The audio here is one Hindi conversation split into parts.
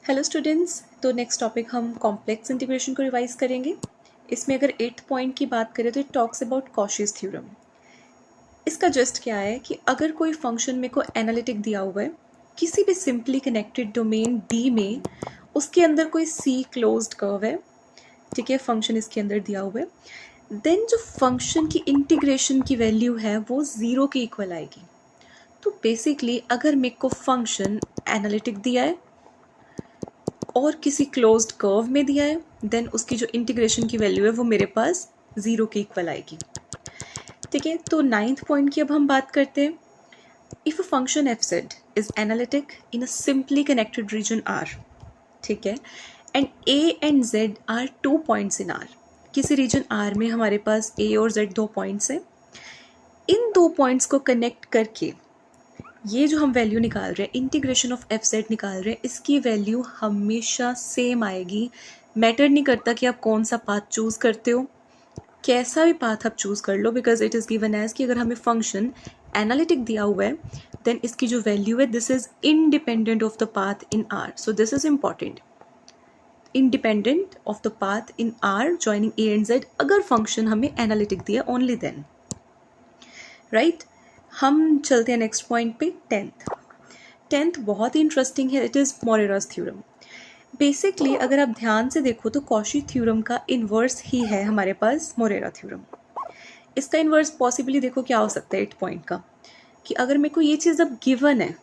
हेलो स्टूडेंट्स, तो नेक्स्ट टॉपिक हम कॉम्प्लेक्स इंटीग्रेशन को रिवाइज करेंगे। इसमें अगर 8th पॉइंट की बात करें तो it talks about Cauchy's theorem. इसका जस्ट क्या है कि अगर कोई फंक्शन में को एनालिटिक दिया हुआ है किसी भी सिंपली कनेक्टेड डोमेन डी में, उसके अंदर कोई सी क्लोज्ड कर्व है, ठीक है, फंक्शन इसके अंदर दिया हुआ है, देन जो फंक्शन की इंटीग्रेशन की वैल्यू है वो 0 के इक्वल आएगी। तो बेसिकली अगर मेरे को फंक्शन एनालिटिक दिया है और किसी क्लोज्ड कर्व में दिया है, देन उसकी जो इंटीग्रेशन की वैल्यू है वो मेरे पास 0 के इक्वल आएगी। ठीक है, तो 9th पॉइंट की अब हम बात करते हैं। If a function F Z is analytic in a simply connected region R, ठीक है, and A and Z are 2 points in R. किसी रीजन आर में हमारे पास ए और जेड 2 पॉइंट्स हैं। इन 2 पॉइंट्स को कनेक्ट करके ये जो हम वैल्यू निकाल रहे हैं, इंटीग्रेशन ऑफ एफ जेड निकाल रहे हैं, इसकी वैल्यू हमेशा सेम आएगी। मैटर नहीं करता कि आप कौन सा पाथ चूज करते हो, कैसा भी पाथ आप चूज कर लो, because it is given as कि अगर हमें फंक्शन एनालिटिक दिया हुआ है देन इसकी जो वैल्यू है this is independent of the path in are. So this is important, independent of the path in are joining A and Z, अगर फंक्शन हमें एनालिटिक दिया ओनली देन, राइट। हम चलते हैं नेक्स्ट पॉइंट पे, 10th बहुत ही इंटरेस्टिंग है, इट इज़ मोरेरास थ्योरम। बेसिकली अगर आप ध्यान से देखो तो कॉशी थ्योरम का इन्वर्स ही है हमारे पास मोरेरा थ्योरम। इसका इन्वर्स पॉसिबली देखो क्या हो सकता है 8 पॉइंट का, कि अगर मेरे को ये चीज़ अब गिवन है,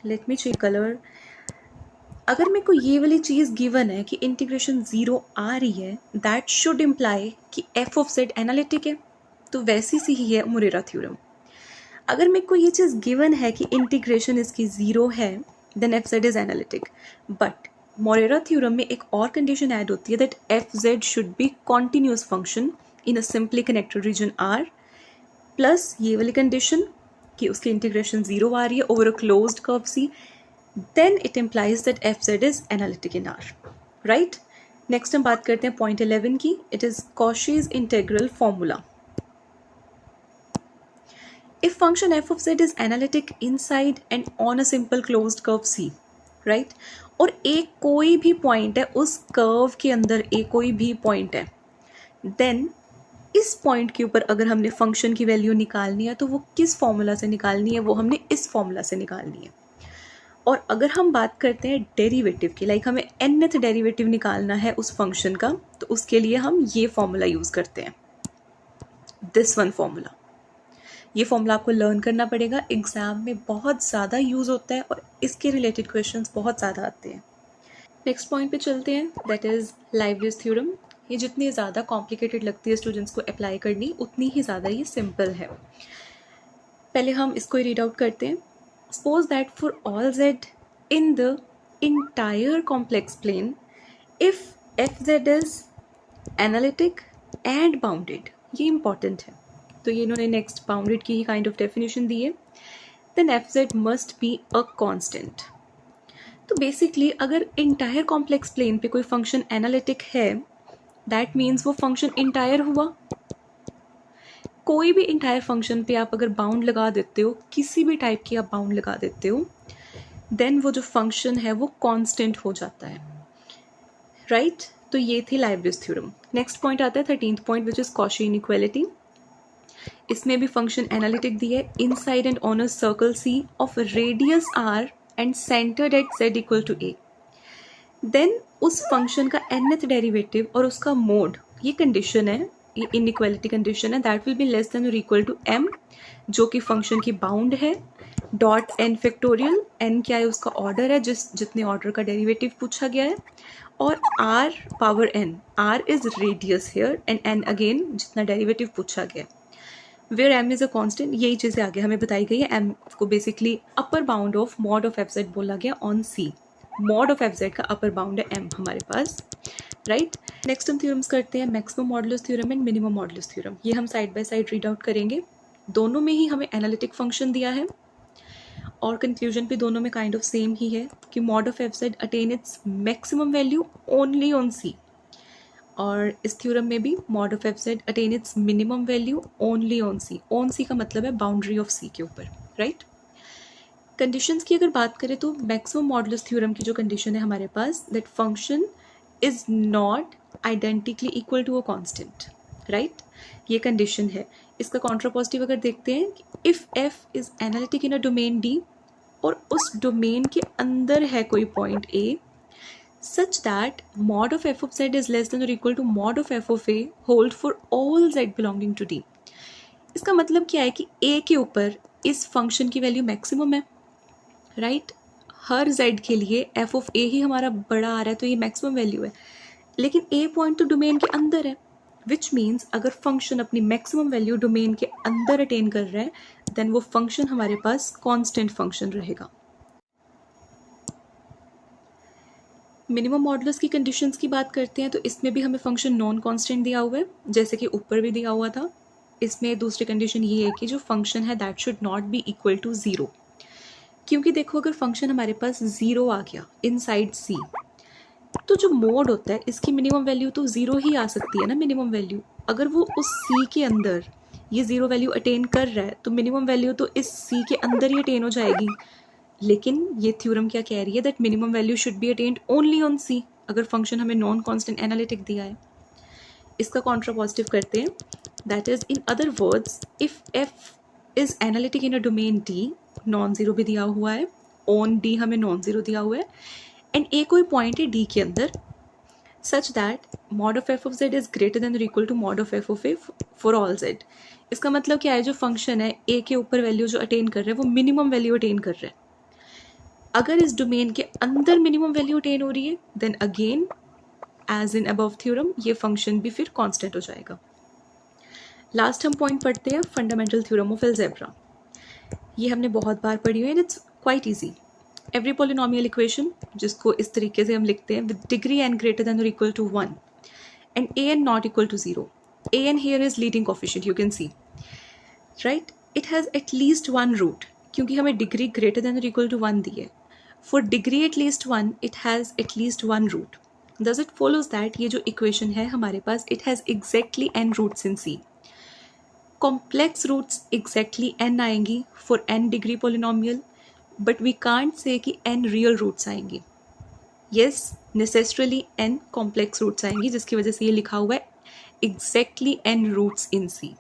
लेट मी चेक कलर, अगर मेरे को ये वाली चीज़ गिवन है कि इंटीग्रेशन 0 आ रही है, दैट शुड इम्प्लाई कि एफ ऑफ जेड एनालिटिक है, तो वैसी सी ही है मोरेरा थ्योरम। अगर मेरे को ये चीज़ गिवन है कि इंटीग्रेशन इसकी 0 है, then F Z is analytic. But Morera theorem में एक और कंडीशन ऐड होती है that F Z should be continuous function in a simply connected region R, plus ये वाली कंडीशन कि उसकी इंटीग्रेशन 0 आ रही है over a closed curve C, then it implies that F Z is analytic in R, right. Next हम बात करते हैं पॉइंट 11 की, it is Cauchy's integral formula. If function f of z is analytic inside and on a simple closed curve C, right? और एक कोई भी पॉइंट है उस कर्व के अंदर, एक कोई भी पॉइंट है, देन इस पॉइंट के ऊपर अगर हमने फंक्शन की वैल्यू निकालनी है तो वो किस फॉर्मूला से निकालनी है, वो हमने इस फॉर्मूला से निकालनी है। और अगर हम बात करते हैं डेरिवेटिव की, लाइक हमें nth डेरिवेटिव निकालना है उस फंक्शन का, तो उसके लिए हम ये फॉर्मूला यूज करते हैं, दिस वन फॉर्मूला। ये फॉर्मूला आपको लर्न करना पड़ेगा, एग्जाम में बहुत ज़्यादा यूज़ होता है और इसके रिलेटेड क्वेश्चंस बहुत ज़्यादा आते हैं। नेक्स्ट पॉइंट पे चलते हैं, दैट इज़ लाइवलीज थ्योरम। ये जितनी ज़्यादा कॉम्प्लिकेटेड लगती है स्टूडेंट्स को अप्लाई करनी, उतनी ही ज़्यादा ये सिंपल है। पहले हम इसको रीड आउट करते हैं। Suppose that for all z in the entire complex plane, if f Z is analytic and bounded, ये इंपॉर्टेंट है। तो ये इन्होंने नेक्स्ट बाउंडेड की ही काइंड ऑफ डेफिनेशन दी है, then F z must be a constant. तो बेसिकली अगर इंटायर कॉम्प्लेक्स प्लेन पे कोई फंक्शन एनालिटिक है, दैट मीन्स वो फंक्शन इंटायर हुआ। कोई भी इंटायर फंक्शन पे आप अगर बाउंड लगा देते हो, किसी भी टाइप की आप बाउंड लगा देते हो, देन वो जो फंक्शन है वो कांस्टेंट हो जाता है, राइट। तो ये थी लाइवलीज थ्योरम। नेक्स्ट पॉइंट आता है 13th point, which is Cauchy inequality. इसमें भी फंक्शन एनालिटिक दी है, inside and on a circle c of radius r and centred at z equal to a, then उस फंक्शन का nth डेरिवेटिव और उसका मोड, ये कंडीशन है, ये इनइक्वालिटी कंडीशन है, that will be less than और इक्वल टू m, जो कि फंक्शन की बाउंड है, डॉट n फैक्टोरियल, n क्या है उसका ऑर्डर है, जितने ऑर्डर का डेरिवेटिव पूछा गया है, और r power n, r is radius here and n again जितना डेरिवेटिव पूछा गया, where m is a constant. यही चीज़ें आगे हमें बताई गई है। m को basically upper bound of mod of f z बोला गया on c, mod of f z का अपर बाउंड है m हमारे पास, राइट। नेक्स्ट हम थ्योरम्स करते हैं, maximum modulus theorem and minimum modulus theorem. ये हम side by side read out करेंगे। दोनों में ही हमें एनालिटिक फंक्शन दिया है और कंक्लूजन भी दोनों में काइंड ऑफ सेम ही है कि mod of f z attain its maximum value only on c, और इस थ्योरम में भी mod of f z attain its minimum value only on C. On C का मतलब है बाउंड्री ऑफ सी के ऊपर, राइट। कंडीशंस की अगर बात करें तो मैक्सिमम मॉडुलस थ्योरम की जो कंडीशन है हमारे पास, that function is not identically equal to a constant, right, ये कंडीशन है। इसका कॉन्ट्रापॉजिटिव अगर देखते हैं, if f is analytic in a domain D और उस डोमेन के अंदर है कोई point a, such that mod of f of z is less than or equal to mod of f of a hold for all z belonging to D। इसका मतलब क्या है कि a के ऊपर इस फंक्शन की वैल्यू मैक्सिमम है, राइट, हर z के लिए f of a ही हमारा बड़ा आ रहा है तो ये मैक्सिमम वैल्यू है, लेकिन a पॉइंट तो डोमेन के अंदर है, विच मीन्स अगर फंक्शन अपनी मैक्सिमम वैल्यू डोमेन के अंदर अटेन कर रहा है देन वो फंक्शन हमारे पास कांस्टेंट फंक्शन रहेगा। मिनिमम मॉडुलस की कंडीशंस की बात करते हैं तो इसमें भी हमें फंक्शन नॉन कांस्टेंट दिया हुआ है, जैसे कि ऊपर भी दिया हुआ था। इसमें दूसरी कंडीशन ये है कि जो फंक्शन है that should not be equal to zero, क्योंकि देखो अगर फंक्शन हमारे पास ज़ीरो आ गया इनसाइड सी तो जो मोड होता है इसकी मिनिमम वैल्यू तो ज़ीरो ही आ सकती है ना, मिनिमम वैल्यू। अगर वो उस सी के अंदर ये ज़ीरो वैल्यू अटेन कर रहा है तो मिनिमम वैल्यू तो इस सी के अंदर ही अटेन हो जाएगी, लेकिन ये थ्योरम क्या कह रही है, that minimum value should be attended only on C अगर फंक्शन हमें नॉन कांस्टेंट एनालिटिक दिया है। इसका कॉन्ट्रापॉजिटिव करते हैं, that is in other words if f is analytic in a domain D, non zero भी दिया हुआ है, ऑन डी हमें नॉन जीरो दिया हुआ है, एंड ए कोई पॉइंट है डी के अंदर, such that mod of f of z is greater than और equal to mod of f of a for all z. इसका मतलब क्या है, जो फंक्शन है ए के ऊपर वैल्यू जो अटेन कर रहा है वो मिनिमम वैल्यू अटेन कर रहा है। अगर इस डोमेन के अंदर मिनिमम वैल्यू अटेन हो रही है then again as in above theorem ये फंक्शन भी फिर कांस्टेंट हो जाएगा। लास्ट हम पॉइंट पढ़ते हैं फंडामेंटल थ्योरम ऑफ अलजेब्रा। ये हमने बहुत बार पढ़ी हुई है, it's quite easy. Every polynomial equation जिसको इस तरीके से हम लिखते हैं with degree n greater than और equal to 1 and a n not equal to 0, a n here is leading coefficient, you can see, right, it has at least one root, क्योंकि हमें डिग्री ग्रेटर देन और इक्वल टू 1 दी है। For degree at least 1, it has at least one root. Thus it follows that ये जो equation है हमारे पास it has exactly n roots in C. Complex roots exactly n आएंगी for n degree polynomial, but we can't say कि n real roots आएंगी. Yes, necessarily n complex roots आएंगी जिसकी वजह से ये लिखा हुआ है exactly n roots in C.